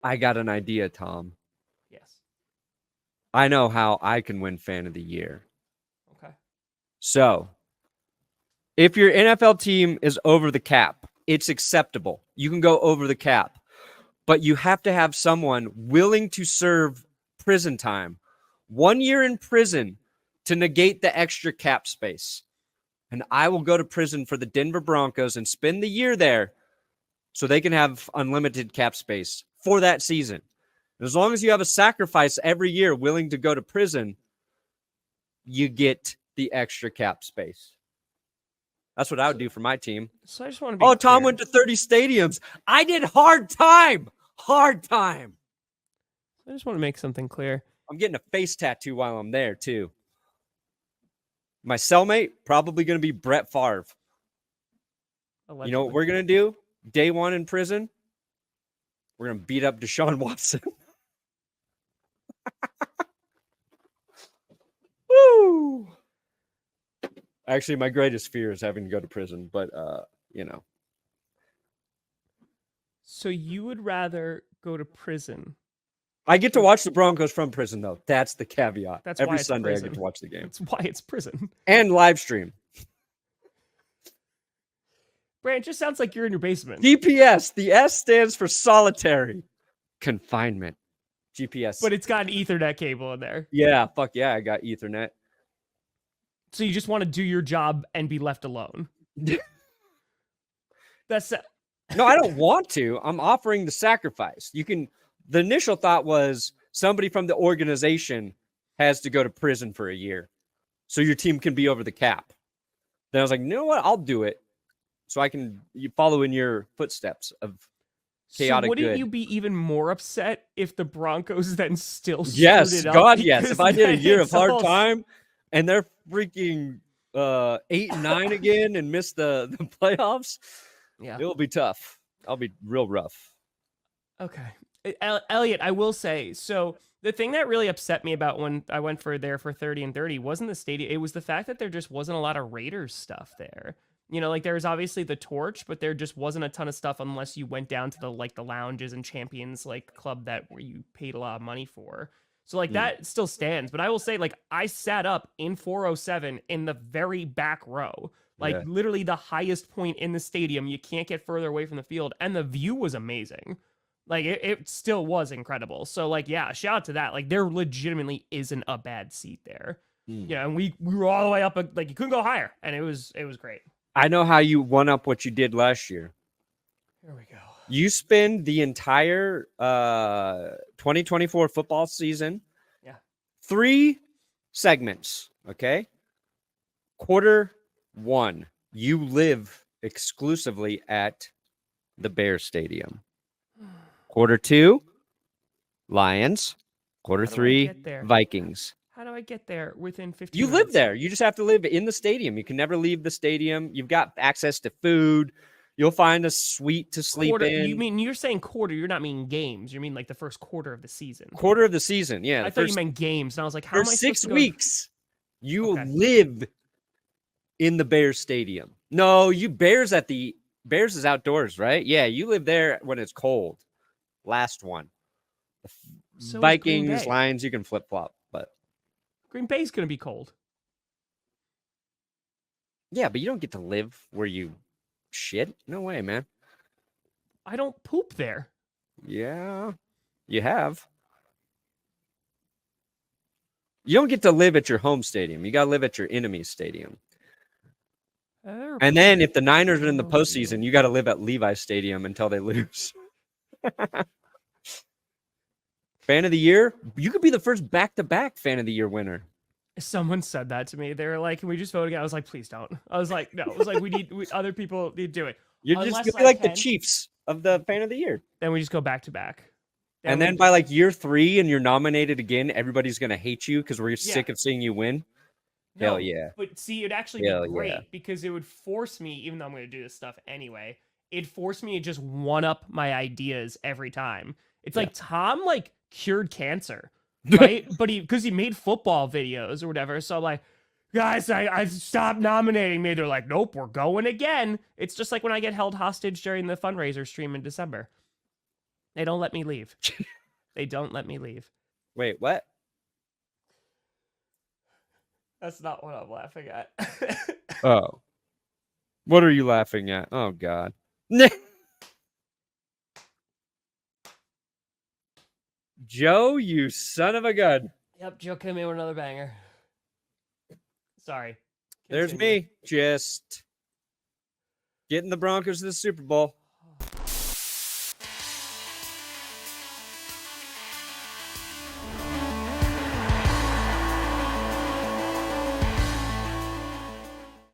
I got an idea, Tom. Yes. I know how I can win Fan of the Year. Okay. So, if your NFL team is over the cap, it's acceptable. You can go over the cap, but you have to have someone willing to serve prison time, 1 year in prison to negate the extra cap space. And I will go to prison for the Denver Broncos and spend the year there so they can have unlimited cap space for that season. As long as you have a sacrifice every year willing to go to prison, you get the extra cap space. That's what I would do for my team. So I just want to be Oh, Tom clear. went to 30 stadiums. I did hard time. Hard time. I just want to make something clear. I'm getting a face tattoo while I'm there, too. My cellmate, probably going to be Brett Favre. Allegedly. You know what we're going to do? Day one in prison, we're going to beat up Deshaun Watson. Woo! Actually, my greatest fear is having to go to prison, but, you know. So you would rather go to prison? I get to watch the Broncos from prison, though. That's the caveat. That's Every why it's Sunday prison. I get to watch the game. That's why it's prison. And live stream. Brant, it just sounds like you're in your basement. GPS. The S stands for solitary confinement. GPS. But it's got an Ethernet cable in there. Yeah, fuck yeah, I got Ethernet. So you just want to do your job and be left alone. That's No, I don't want to. I'm offering the sacrifice. You can. The initial thought was somebody from the organization has to go to prison for a year, so your team can be over the cap. Then I was like, you know what? I'll do it, so I can follow in your footsteps of chaotic so wouldn't good. you be even more upset if the Broncos then still screwed Yes, it up? God, yes. If I did a Because year then of hard it's all- time and they're freaking 8-9 again and miss the playoffs, Yeah. it'll be tough. I'll be real rough. Okay. Elliot, I will say, so the thing that really upset me about when I went for 30 and 30 wasn't the stadium. It was the fact that there just wasn't a lot of Raiders stuff there. You know, like there was obviously the torch, but there just wasn't a ton of stuff unless you went down to the lounges and champions like club that where you paid a lot of money for. So like that still stands. But I will say, like, I sat up in 407 in the very back row. Like Yeah. literally the highest point in the stadium. You can't get further away from the field. And the view was amazing. Like it still was incredible. So like, yeah, shout out to that. Like there legitimately isn't a bad seat there. Yeah, and we were all the way up, like you couldn't go higher, and it was great. I know how you one up what you did last year. Here we go. You spend the entire 2024 football season, Yeah. 3 segments, okay? Quarter 1, you live exclusively at the Bears Stadium. Quarter 2, Lions. Quarter How do I 3, get there? Vikings. How do I get there within 15 You live minutes? there. You just have to live in the stadium. You can never leave the stadium. You've got access to food. You'll find a suite to sleep Quarter, in. you mean you're saying quarter? You're not meaning games. You mean like the first quarter of the season. Quarter of the season, yeah. I thought you meant games, and I was like, how for am I 6 supposed to go? weeks, you Okay. live in the Bears Stadium. No, Bears is outdoors, right? Yeah, you live there when it's cold. Last one. So is Green Vikings, Bay. Lions, you can flip flop, but Green Bay's gonna be cold. yeah, but you don't get to live where you shit. No way, man. I don't poop there. Yeah, you have. You don't get to live at your home stadium. You got to live at your enemy's stadium. And then if the Niners are in the postseason, you got to live at Levi's Stadium until they lose. Fan of the year? You could be the first back-to-back Fan of the Year winner. Someone said that to me. They were like, "Can we just vote again?" I was like, "Please don't." I was like, "No." I was like, other people need to do it." You're just gonna be like the Chiefs of the Fan of the Year. Then we just go back to back. And then by like year 3 and you're nominated again, everybody's going to hate you because we're sick of seeing you win. No, Hell yeah. But see, it'd actually be great because it would force me, even though I'm going to do this stuff anyway, it'd force me to just one up my ideas every time. It's like Tom like cured cancer, right? But because he made football videos or whatever. So I'm like, guys, I stopped nominating me. They're like, nope, we're going again. It's just like when I get held hostage during the fundraiser stream in December. They don't let me leave. They don't let me leave. Wait, what? That's not what I'm laughing at. Oh. What are you laughing at? Oh, God. Joe, you son of a gun. Yep, Joe came in with another banger. Sorry. There's Continue. me, just getting the Broncos to the Super Bowl.